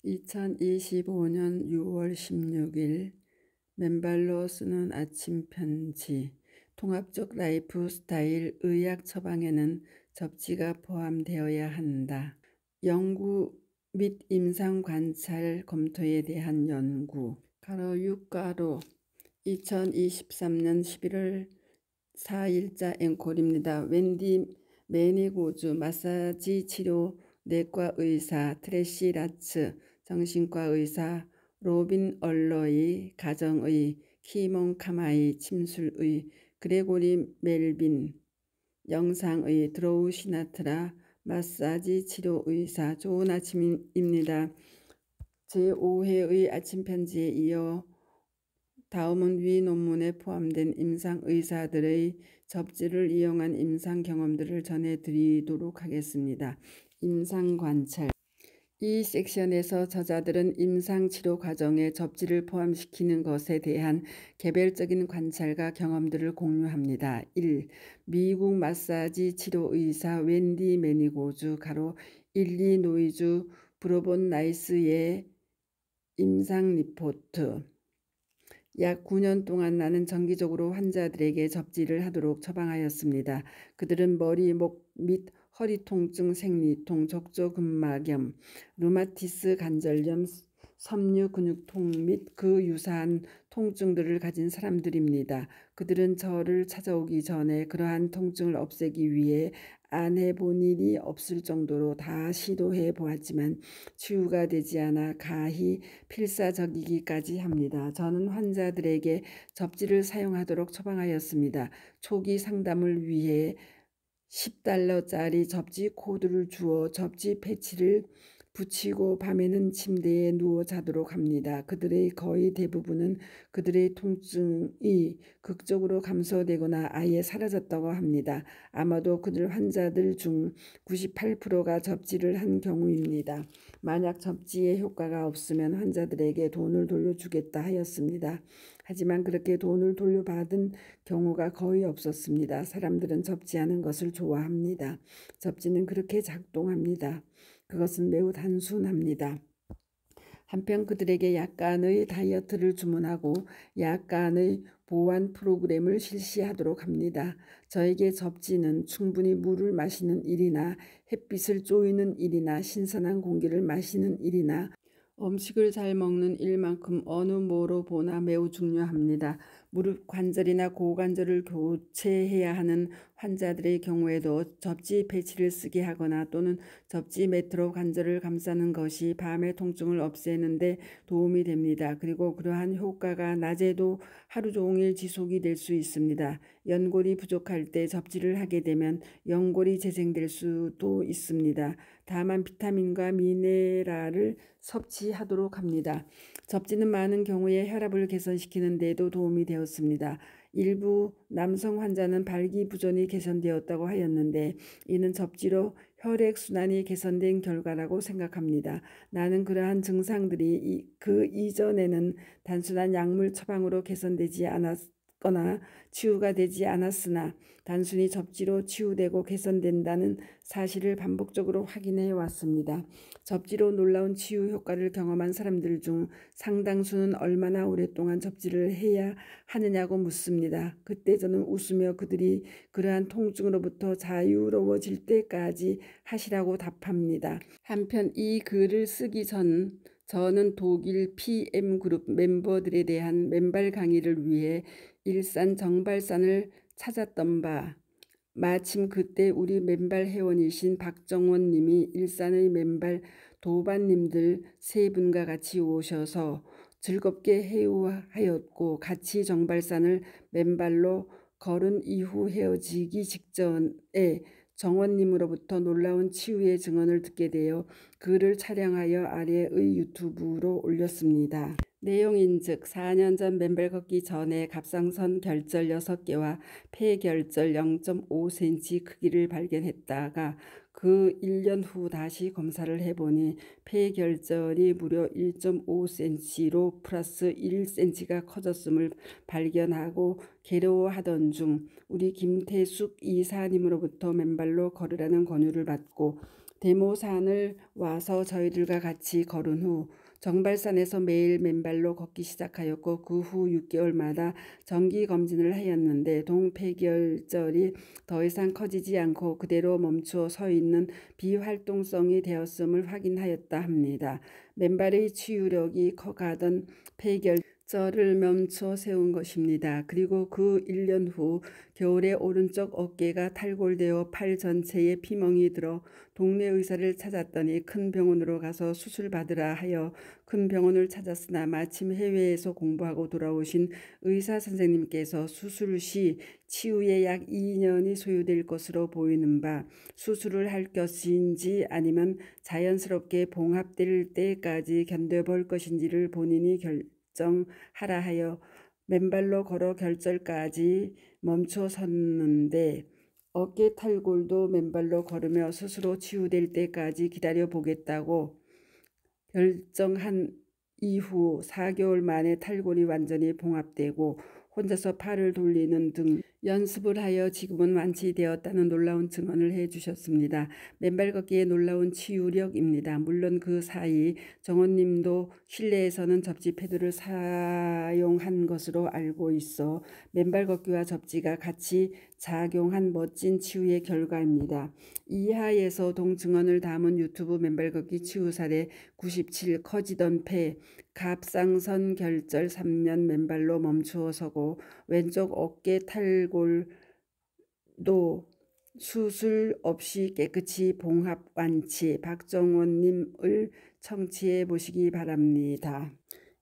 2025년 6월 16일 맨발로 쓰는 아침 편지. 통합적 라이프 스타일 의학 처방에는 접지가 포함되어야 한다. 연구 및 임상 관찰 검토에 대한 연구. 가로 6가로 2023년 11월 4일자 앵콜입니다. 웬디 매니고주 마사지 치료 내과 의사, 트래시 라츠 정신과 의사, 로빈 얼러이 가정의, 키몬 카마이 침술의, 그레고리 멜빈 영상의, 드로우 시나트라 마사지 치료 의사. 좋은 아침입니다. 제5회의 아침 편지에 이어 다음은 위 논문에 포함된 임상 의사들의 접지를 이용한 임상 경험들을 전해드리도록 하겠습니다. 임상 관찰. 이 섹션에서 저자들은 임상치료 과정에 접지를 포함시키는 것에 대한 개별적인 관찰과 경험들을 공유합니다. 1. 미국 마사지 치료 의사 웬디 매니고주 가로 일리노이주 브로본 나이스의 임상 리포트. 약 9년 동안 나는 정기적으로 환자들에게 접지를 하도록 처방하였습니다. 그들은 머리, 목 및 허리 통증, 생리통, 족저근막염, 루마티스 관절염, 섬유 근육통 및 그 유사한 통증들을 가진 사람들입니다. 그들은 저를 찾아오기 전에 그러한 통증을 없애기 위해 안 해본 일이 없을 정도로 다 시도해 보았지만 치유가 되지 않아 가히 필사적이기까지 합니다. 저는 환자들에게 접지를 사용하도록 처방하였습니다. 초기 상담을 위해 $10짜리 접지 코드를 주어 접지 패치를 붙이고 밤에는 침대에 누워 자도록 합니다. 그들의 거의 대부분은 그들의 통증이 극적으로 감소되거나 아예 사라졌다고 합니다. 아마도 그들 환자들 중 98%가 접지를 한 경우입니다. 만약 접지의 효과가 없으면 환자들에게 돈을 돌려주겠다 하였습니다. 하지만 그렇게 돈을 돌려받은 경우가 거의 없었습니다. 사람들은 접지하는 것을 좋아합니다. 접지는 그렇게 작동합니다. 그것은 매우 단순합니다. 한편 그들에게 약간의 다이어트를 주문하고 약간의 보완 프로그램을 실시하도록 합니다. 저에게 접지는 충분히 물을 마시는 일이나 햇빛을 쬐이는 일이나 신선한 공기를 마시는 일이나 음식을 잘 먹는 일만큼 어느 뭐로 보나 매우 중요합니다. 무릎 관절이나 고관절을 교체해야 하는 환자들의 경우에도 접지 패치를 쓰게 하거나 또는 접지 매트로 관절을 감싸는 것이 밤의 통증을 없애는 데 도움이 됩니다. 그리고 그러한 효과가 낮에도 하루 종일 지속이 될 수 있습니다. 연골이 부족할 때 접지를 하게 되면 연골이 재생될 수도 있습니다. 다만 비타민과 미네랄을 섭취하도록 합니다. 접지는 많은 경우에 혈압을 개선시키는 데도 도움이 되었습니다. 일부 남성 환자는 발기부전이 개선되었다고 하였는데 이는 접지로 혈액순환이 개선된 결과라고 생각합니다. 나는 그러한 증상들이 그 이전에는 단순한 약물 처방으로 개선되지 않았거나 치유가 되지 않았으나 단순히 접지로 치유되고 개선된다는 사실을 반복적으로 확인해 왔습니다. 접지로 놀라운 치유 효과를 경험한 사람들 중 상당수는 얼마나 오랫동안 접지를 해야 하느냐고 묻습니다. 그때 저는 웃으며 그들이 그러한 통증으로부터 자유로워질 때까지 하시라고 답합니다. 한편 이 글을 쓰기 전 저는 독일 PM그룹 멤버들에 대한 맨발 강의를 위해 일산 정발산을 찾았던 바, 마침 그때 우리 맨발 회원이신 박정원 님이 일산의 맨발 도반님들 세 분과 같이 오셔서 즐겁게 회유하였고 같이 정발산을 맨발로 걸은 이후 헤어지기 직전에 정원님으로부터 놀라운 치유의 증언을 듣게 되어 글을 촬영하여 아래의 유튜브로 올렸습니다. 내용인즉 4년 전 맨발 걷기 전에 갑상선 결절 6개와 폐결절 0.5cm 크기를 발견했다가 그 1년 후 다시 검사를 해보니 폐결절이 무려 1.5cm로 플러스 1cm가 커졌음을 발견하고 괴로워하던 중 우리 김태숙 이사님으로부터 맨발로 걸으라는 권유를 받고 대모산을 와서 저희들과 같이 걸은 후 정발산에서 매일 맨발로 걷기 시작하였고 그 후 6개월마다 정기검진을 하였는데 동폐결절이 더 이상 커지지 않고 그대로 멈추어 서 있는 비활동성이 되었음을 확인하였다 합니다. 맨발의 치유력이 커가던 폐결절을 멈춰 세운 것입니다. 그리고 그 1년 후 겨울에 오른쪽 어깨가 탈골되어 팔 전체에 피멍이 들어 동네 의사를 찾았더니 큰 병원으로 가서 수술받으라 하여 큰 병원을 찾았으나 마침 해외에서 공부하고 돌아오신 의사 선생님께서 수술 시 치유에 약 2년이 소요될 것으로 보이는 바 수술을 할 것인지 아니면 자연스럽게 봉합될 때까지 견뎌볼 것인지를 본인이 결정하라 하여 맨발로 걸어 결절까지 멈춰 섰는데 어깨 탈골도 맨발로 걸으며 스스로 치유될 때까지 기다려 보겠다고 결정한 이후 4개월 만에 탈골이 완전히 봉합되고 혼자서 팔을 돌리는 등 연습을 하여 지금은 완치되었다는 놀라운 증언을 해주셨습니다. 맨발 걷기의 놀라운 치유력입니다. 물론 그 사이 정원님도 실내에서는 접지 패드를 사용한 것으로 알고 있어 맨발 걷기와 접지가 같이 작용한 멋진 치유의 결과입니다. 이하에서 동증언을 담은 유튜브 맨발 걷기 치유 사례 97 커지던 폐 갑상선 결절 3년 맨발로 멈추어 서고 왼쪽 어깨 탈골도 수술 없이 깨끗이 봉합 완치. 박정원님을 청취해 보시기 바랍니다.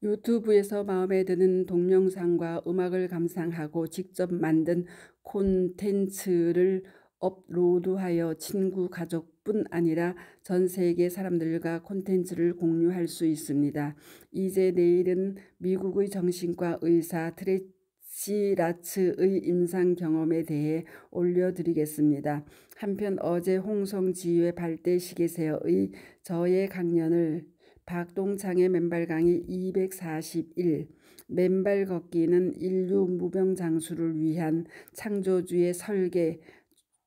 유튜브에서 마음에 드는 동영상과 음악을 감상하고 직접 만든 콘텐츠를 업로드하여 친구, 가족뿐 아니라 전 세계 사람들과 콘텐츠를 공유할 수 있습니다. 이제 내일은 미국의 정신과 의사 트레시 라츠의 임상 경험에 대해 올려드리겠습니다. 한편 어제 홍성지휘의 발대시계세어의 저의 강연을 박동창의 맨발 강의 241 맨발 걷기는 인류 무병장수를 위한 창조주의 설계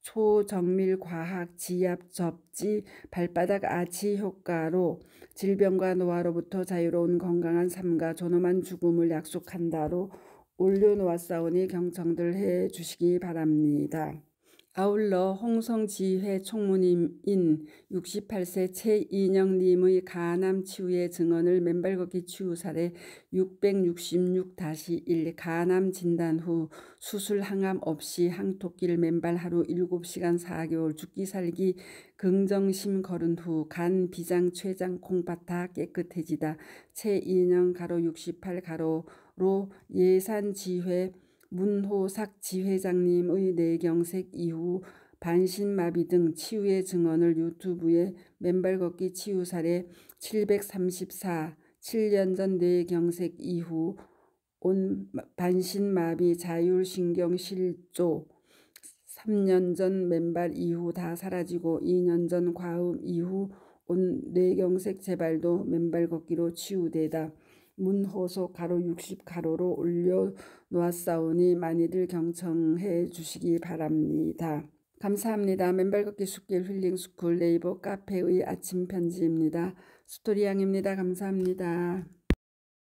초정밀 과학 지압 접지 발바닥 아치 효과로 질병과 노화로부터 자유로운 건강한 삶과 존엄한 죽음을 약속한다로 올려놓았사오니 경청들 해주시기 바랍니다. 아울러 홍성지회 총무님인 68세 최인영님의 가암 치유의 증언을 맨발 걷기 치유 사례 666-1 가암 진단 후 수술 항암 없이 항토길 맨발 하루 7시간 4개월 죽기 살기 긍정심 걸은 후 간 비장 췌장 콩팥 다 깨끗해지다. 최인영 가로 68 가로로 예산지회 문호삭 지회장님의 뇌경색 이후 반신마비 등 치유의 증언을 유튜브에 맨발 걷기 치유 사례 734 7년 전 뇌경색 이후 온 반신마비 자율신경실조 3년 전 맨발 이후 다 사라지고 2년 전 과음 이후 온 뇌경색 재발도 맨발 걷기로 치유되다. 문호속 가로 60 가로로 올려놓았사오니 많이들 경청해 주시기 바랍니다. 감사합니다. 맨발 걷기 숲길 힐링스쿨 네이버 카페의 아침 편지입니다. 스토리양입니다. 감사합니다.